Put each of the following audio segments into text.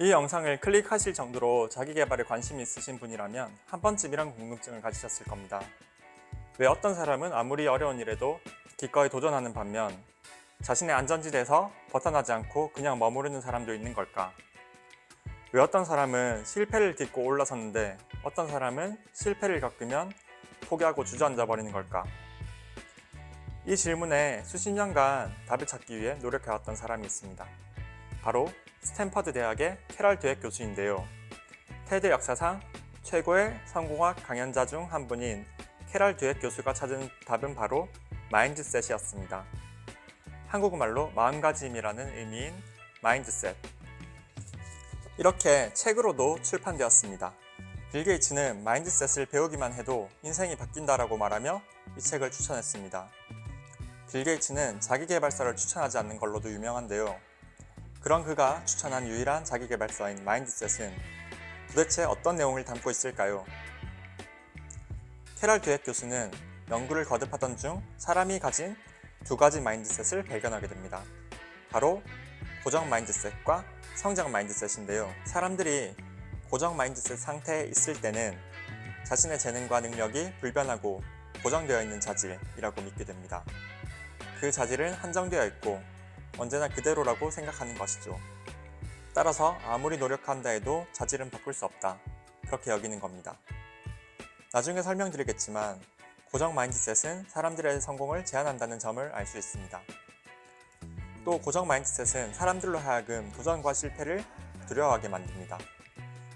이 영상을 클릭하실 정도로 자기계발에 관심이 있으신 분이라면 한 번쯤 이런 궁금증을 가지셨을 겁니다. 왜 어떤 사람은 아무리 어려운 일에도 기꺼이 도전하는 반면 자신의 안전지대에서 벗어나지 않고 그냥 머무르는 사람도 있는 걸까? 왜 어떤 사람은 실패를 딛고 올라섰는데 어떤 사람은 실패를 겪으면 포기하고 주저앉아 버리는 걸까? 이 질문에 수십 년간 답을 찾기 위해 노력해왔던 사람이 있습니다. 바로 스탠퍼드 대학의 캐럴 드웨 교수인데요. 테드 역사상 최고의 성공학 강연자 중 한 분인 캐럴 드웨 교수가 찾은 답은 바로 마인드셋이었습니다. 한국말로 마음가짐이라는 의미인 마인드셋. 이렇게 책으로도 출판되었습니다. 빌 게이츠는 마인드셋을 배우기만 해도 인생이 바뀐다라고 말하며 이 책을 추천했습니다. 빌 게이츠는 자기계발서를 추천하지 않는 걸로도 유명한데요. 그런 그가 추천한 유일한 자기계발서인 마인드셋은 도대체 어떤 내용을 담고 있을까요? 캐럴 드웨 교수는 연구를 거듭하던 중 사람이 가진 두 가지 마인드셋을 발견하게 됩니다. 바로 고정 마인드셋과 성장 마인드셋인데요. 사람들이 고정 마인드셋 상태에 있을 때는 자신의 재능과 능력이 불변하고 고정되어 있는 자질이라고 믿게 됩니다. 그 자질은 한정되어 있고 언제나 그대로라고 생각하는 것이죠. 따라서 아무리 노력한다 해도 자질은 바꿀 수 없다. 그렇게 여기는 겁니다. 나중에 설명드리겠지만 고정 마인드셋은 사람들의 성공을 제한한다는 점을 알 수 있습니다. 또 고정 마인드셋은 사람들로 하여금 도전과 실패를 두려워하게 만듭니다.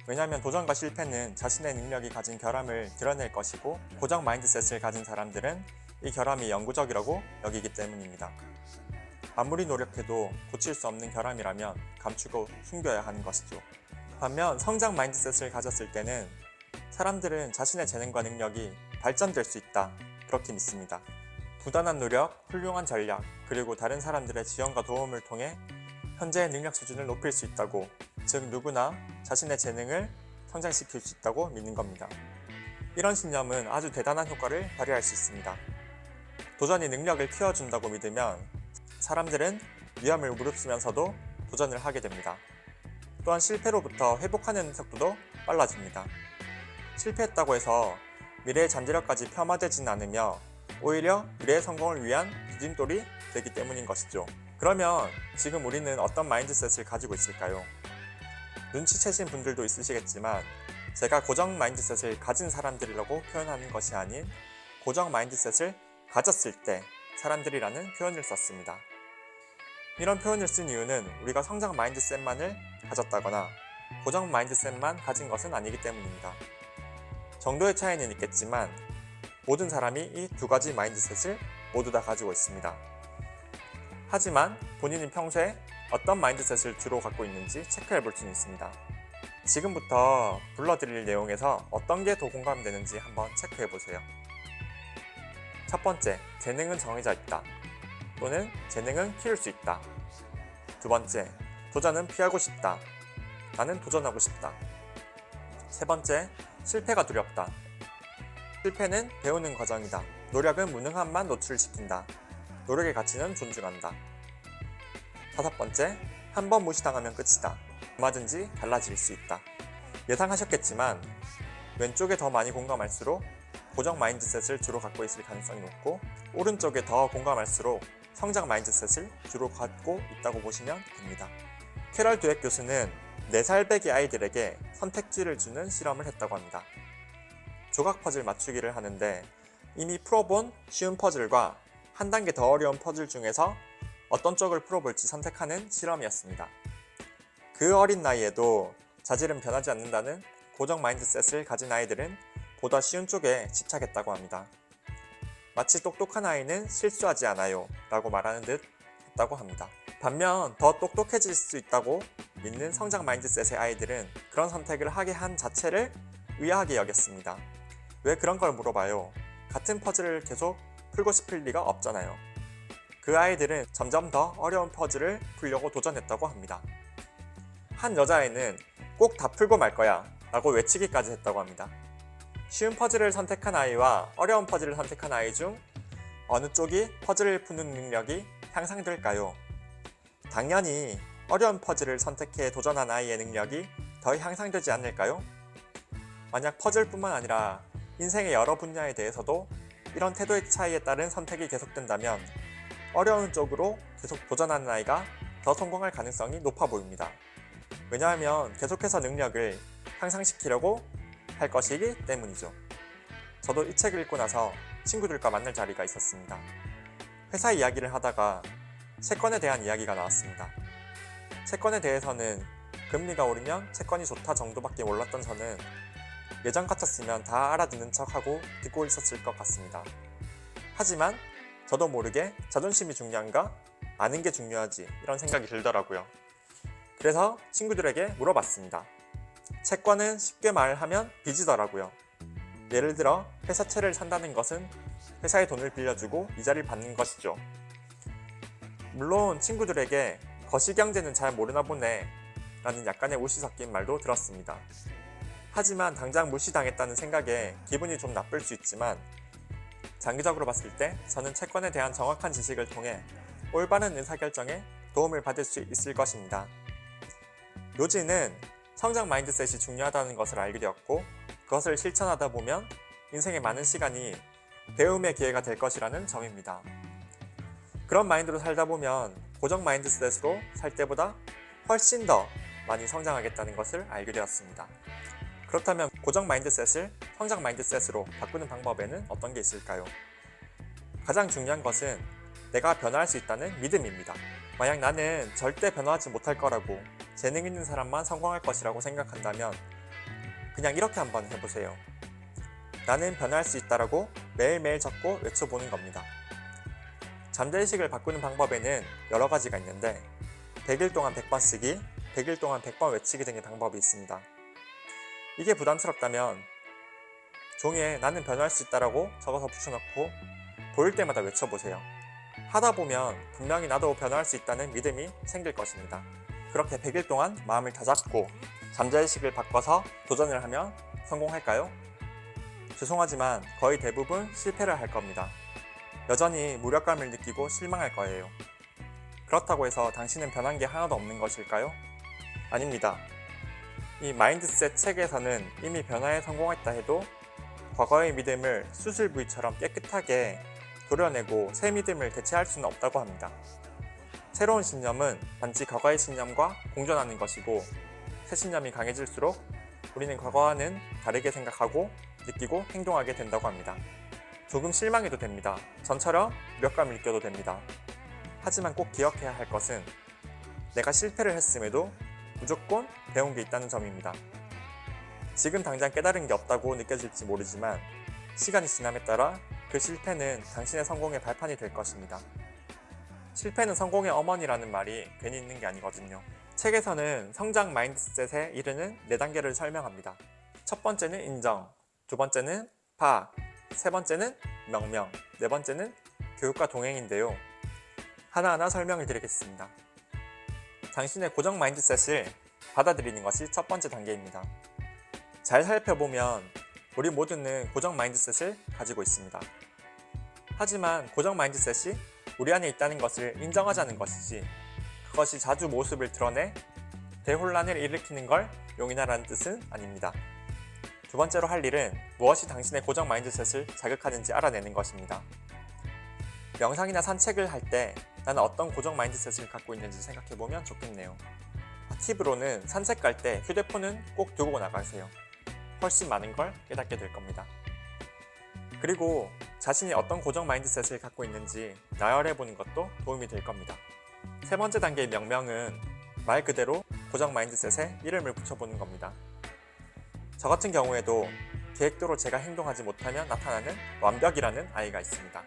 왜냐하면 도전과 실패는 자신의 능력이 가진 결함을 드러낼 것이고 고정 마인드셋을 가진 사람들은 이 결함이 영구적이라고 여기기 때문입니다. 아무리 노력해도 고칠 수 없는 결함이라면 감추고 숨겨야 하는 것이죠. 반면 성장 마인드셋을 가졌을 때는 사람들은 자신의 재능과 능력이 발전될 수 있다, 그렇게 믿습니다. 부단한 노력, 훌륭한 전략, 그리고 다른 사람들의 지원과 도움을 통해 현재의 능력 수준을 높일 수 있다고, 즉 누구나 자신의 재능을 성장시킬 수 있다고 믿는 겁니다. 이런 신념은 아주 대단한 효과를 발휘할 수 있습니다. 도전이 능력을 키워준다고 믿으면 사람들은 위험을 무릅쓰면서도 도전을 하게 됩니다. 또한 실패로부터 회복하는 속도도 빨라집니다. 실패했다고 해서 미래의 잠재력까지 폄하되진 않으며 오히려 미래의 성공을 위한 디딤돌이 되기 때문인 것이죠. 그러면 지금 우리는 어떤 마인드셋을 가지고 있을까요? 눈치채신 분들도 있으시겠지만 제가 고정 마인드셋을 가진 사람들이라고 표현하는 것이 아닌 고정 마인드셋을 가졌을 때 사람들이라는 표현을 썼습니다. 이런 표현을 쓴 이유는 우리가 성장 마인드셋만을 가졌다거나 고정 마인드셋만 가진 것은 아니기 때문입니다. 정도의 차이는 있겠지만 모든 사람이 이 두 가지 마인드셋을 모두 다 가지고 있습니다. 하지만 본인이 평소에 어떤 마인드셋을 주로 갖고 있는지 체크해 볼 수는 있습니다. 지금부터 불러드릴 내용에서 어떤 게 더 공감되는지 한번 체크해 보세요. 첫 번째, 재능은 정해져 있다. 또는 재능은 키울 수 있다. 두 번째, 도전은 피하고 싶다. 나는 도전하고 싶다. 세 번째, 실패가 두렵다. 실패는 배우는 과정이다. 노력은 무능함만 노출시킨다. 노력의 가치는 존중한다. 다섯 번째, 한 번 무시당하면 끝이다. 얼마든지 달라질 수 있다. 예상하셨겠지만 왼쪽에 더 많이 공감할수록 고정 마인드셋을 주로 갖고 있을 가능성이 높고 오른쪽에 더 공감할수록 성장 마인드셋을 주로 갖고 있다고 보시면 됩니다. 캐럴 드웨 교수는 4살 배기 아이들에게 선택지를 주는 실험을 했다고 합니다. 조각 퍼즐 맞추기를 하는데 이미 풀어본 쉬운 퍼즐과 한 단계 더 어려운 퍼즐 중에서 어떤 쪽을 풀어볼지 선택하는 실험이었습니다. 그 어린 나이에도 자질은 변하지 않는다는 고정 마인드셋을 가진 아이들은 보다 쉬운 쪽에 집착했다고 합니다. 마치 똑똑한 아이는 실수하지 않아요 라고 말하는 듯 했다고 합니다. 반면 더 똑똑해질 수 있다고 믿는 성장 마인드셋의 아이들은 그런 선택을 하게 한 자체를 의아하게 여겼습니다. 왜 그런 걸 물어봐요? 같은 퍼즐을 계속 풀고 싶을 리가 없잖아요. 그 아이들은 점점 더 어려운 퍼즐을 풀려고 도전했다고 합니다. 한 여자아이는 꼭 다 풀고 말 거야 라고 외치기까지 했다고 합니다. 쉬운 퍼즐을 선택한 아이와 어려운 퍼즐을 선택한 아이 중 어느 쪽이 퍼즐을 푸는 능력이 향상될까요? 당연히 어려운 퍼즐을 선택해 도전한 아이의 능력이 더 향상되지 않을까요? 만약 퍼즐뿐만 아니라 인생의 여러 분야에 대해서도 이런 태도의 차이에 따른 선택이 계속된다면 어려운 쪽으로 계속 도전하는 아이가 더 성공할 가능성이 높아 보입니다. 왜냐하면 계속해서 능력을 향상시키려고 할 것이기 때문이죠. 저도 이 책을 읽고 나서 친구들과 만날 자리가 있었습니다. 회사 이야기를 하다가 채권에 대한 이야기가 나왔습니다. 채권에 대해서는 금리가 오르면 채권이 좋다 정도밖에 몰랐던 저는 예전 같았으면 다 알아듣는 척하고 듣고 있었을 것 같습니다. 하지만 저도 모르게 자존심이 중요한가? 아는 게 중요하지 이런 생각이 들더라고요. 그래서 친구들에게 물어봤습니다. 채권은 쉽게 말하면 빚이더라고요. 예를 들어 회사채를 산다는 것은 회사에 돈을 빌려주고 이자를 받는 것이죠. 물론 친구들에게 거시경제는 잘 모르나 보네 라는 약간의 웃이 섞인 말도 들었습니다. 하지만 당장 무시당했다는 생각에 기분이 좀 나쁠 수 있지만 장기적으로 봤을 때 저는 채권에 대한 정확한 지식을 통해 올바른 의사결정에 도움을 받을 수 있을 것입니다. 묘지는 성장 마인드셋이 중요하다는 것을 알게 되었고 그것을 실천하다 보면 인생의 많은 시간이 배움의 기회가 될 것이라는 점입니다. 그런 마인드로 살다 보면 고정 마인드셋으로 살 때보다 훨씬 더 많이 성장하겠다는 것을 알게 되었습니다. 그렇다면 고정 마인드셋을 성장 마인드셋으로 바꾸는 방법에는 어떤 게 있을까요? 가장 중요한 것은 내가 변화할 수 있다는 믿음입니다. 만약 나는 절대 변화하지 못할 거라고 재능 있는 사람만 성공할 것이라고 생각한다면 그냥 이렇게 한번 해보세요. 나는 변화할 수 있다라고 매일매일 적고 외쳐보는 겁니다. 잠재의식을 바꾸는 방법에는 여러 가지가 있는데 100일 동안 100번 쓰기, 100일 동안 100번 외치기 등의 방법이 있습니다. 이게 부담스럽다면 종이에 나는 변화할 수 있다라고 적어서 붙여놓고 보일 때마다 외쳐보세요. 하다 보면 분명히 나도 변화할 수 있다는 믿음이 생길 것입니다. 그렇게 100일 동안 마음을 다잡고 잠재의식을 바꿔서 도전을 하면 성공할까요? 죄송하지만 거의 대부분 실패를 할 겁니다. 여전히 무력감을 느끼고 실망할 거예요. 그렇다고 해서 당신은 변한 게 하나도 없는 것일까요? 아닙니다. 이 마인드셋 책에서는 이미 변화에 성공했다 해도 과거의 믿음을 수술 부위처럼 깨끗하게 도려내고 새 믿음을 대체할 수는 없다고 합니다. 새로운 신념은 단지 과거의 신념과 공존하는 것이고 새 신념이 강해질수록 우리는 과거와는 다르게 생각하고 느끼고 행동하게 된다고 합니다. 조금 실망해도 됩니다. 전처럼 무력감을 느껴도 됩니다. 하지만 꼭 기억해야 할 것은 내가 실패를 했음에도 무조건 배운 게 있다는 점입니다. 지금 당장 깨달은 게 없다고 느껴질지 모르지만 시간이 지남에 따라 그 실패는 당신의 성공의 발판이 될 것입니다. 실패는 성공의 어머니라는 말이 괜히 있는 게 아니거든요. 책에서는 성장 마인드셋에 이르는 4단계를 설명합니다. 첫 번째는 인정, 두 번째는 파악, 세 번째는 명명, 네 번째는 교육과 동행인데요. 하나하나 설명을 드리겠습니다. 당신의 고정 마인드셋을 받아들이는 것이 첫 번째 단계입니다. 잘 살펴보면 우리 모두는 고정 마인드셋을 가지고 있습니다. 하지만 고정 마인드셋이 우리 안에 있다는 것을 인정하자는 것이지 그것이 자주 모습을 드러내 대혼란을 일으키는 걸 용인하라는 뜻은 아닙니다. 두 번째로 할 일은 무엇이 당신의 고정 마인드셋을 자극하는지 알아내는 것입니다. 명상이나 산책을 할 때 나는 어떤 고정 마인드셋을 갖고 있는지 생각해보면 좋겠네요. 팁으로는 산책 갈 때 휴대폰은 꼭 두고 나가세요. 훨씬 많은 걸 깨닫게 될 겁니다. 그리고 자신이 어떤 고정 마인드셋을 갖고 있는지 나열해보는 것도 도움이 될 겁니다. 세 번째 단계의 명명은 말 그대로 고정 마인드셋에 이름을 붙여보는 겁니다. 저 같은 경우에도 계획대로 제가 행동하지 못하면 나타나는 완벽이라는 아이가 있습니다.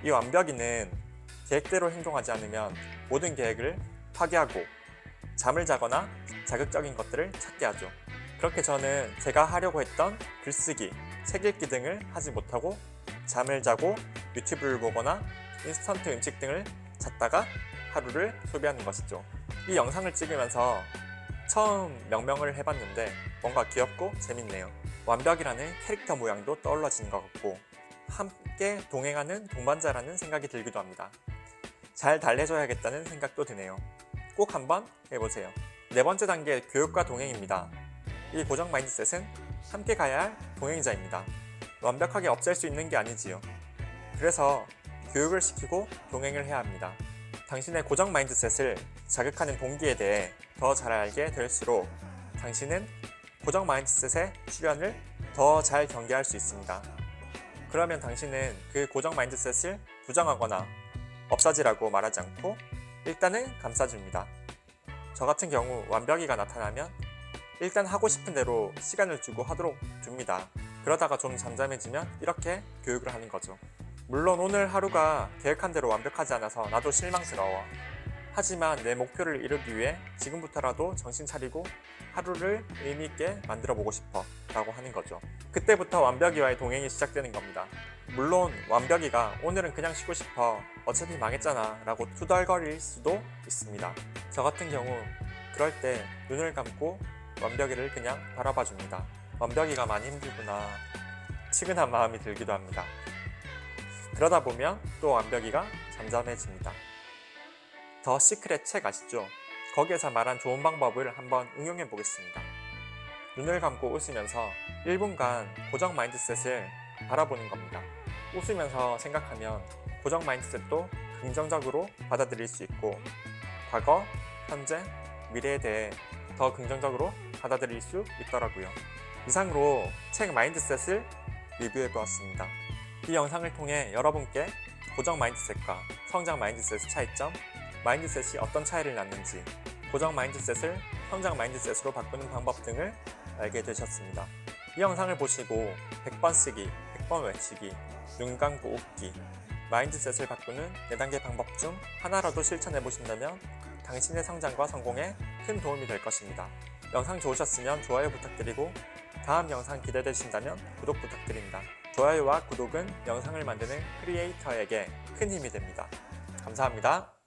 이 완벽이는 계획대로 행동하지 않으면 모든 계획을 파기하고 잠을 자거나 자극적인 것들을 찾게 하죠. 그렇게 저는 제가 하려고 했던 글쓰기, 책 읽기 등을 하지 못하고 잠을 자고 유튜브를 보거나 인스턴트 음식 등을 찾다가 하루를 소비하는 것이죠. 이 영상을 찍으면서 처음 명명을 해봤는데 뭔가 귀엽고 재밌네요. 완벽이라는 캐릭터 모양도 떠올라지는 것 같고 함께 동행하는 동반자라는 생각이 들기도 합니다. 잘 달래줘야겠다는 생각도 드네요. 꼭 한번 해보세요. 네 번째 단계, 교육과 동행입니다. 이 고정 마인드셋은 함께 가야 할 동행자입니다. 완벽하게 없앨 수 있는 게 아니지요. 그래서 교육을 시키고 동행을 해야 합니다. 당신의 고정 마인드셋을 자극하는 동기에 대해 더 잘 알게 될수록 당신은 고정 마인드셋의 출현을 더 잘 경계할 수 있습니다. 그러면 당신은 그 고정 마인드셋을 부정하거나 없어지라고 말하지 않고 일단은 감싸줍니다. 저 같은 경우 완벽이가 나타나면 일단 하고 싶은 대로 시간을 주고 하도록 둡니다. 그러다가 좀 잠잠해지면 이렇게 교육을 하는 거죠. 물론 오늘 하루가 계획한 대로 완벽하지 않아서 나도 실망스러워. 하지만 내 목표를 이루기 위해 지금부터라도 정신 차리고 하루를 의미있게 만들어 보고 싶어 라고 하는 거죠. 그때부터 완벽이와의 동행이 시작되는 겁니다. 물론 완벽이가 오늘은 그냥 쉬고 싶어 어차피 망했잖아 라고 투덜거릴 수도 있습니다. 저 같은 경우 그럴 때 눈을 감고 완벽이를 그냥 바라봐 줍니다. 완벽이가 많이 힘들구나 치근한 마음이 들기도 합니다. 그러다 보면 또 완벽이가 잠잠해집니다. 더 시크릿 책 아시죠? 거기에서 말한 좋은 방법을 한번 응용해 보겠습니다. 눈을 감고 웃으면서 1분간 고정 마인드셋을 바라보는 겁니다. 웃으면서 생각하면 고정 마인드셋도 긍정적으로 받아들일 수 있고 과거, 현재, 미래에 대해 더 긍정적으로 받아들일 수 있더라고요. 이상으로 책 마인드셋을 리뷰해 보았습니다. 이 영상을 통해 여러분께 고정 마인드셋과 성장 마인드셋의 차이점, 마인드셋이 어떤 차이를 낳는지, 고정 마인드셋을 성장 마인드셋으로 바꾸는 방법 등을 알게 되셨습니다. 이 영상을 보시고 100번 쓰기, 100번 외치기, 눈 감고 웃기, 마인드셋을 바꾸는 4단계 방법 중 하나라도 실천해 보신다면 당신의 성장과 성공에 큰 도움이 될 것입니다. 영상 좋으셨으면 좋아요 부탁드리고 다음 영상 기대되신다면 구독 부탁드립니다. 좋아요와 구독은 영상을 만드는 크리에이터에게 큰 힘이 됩니다. 감사합니다.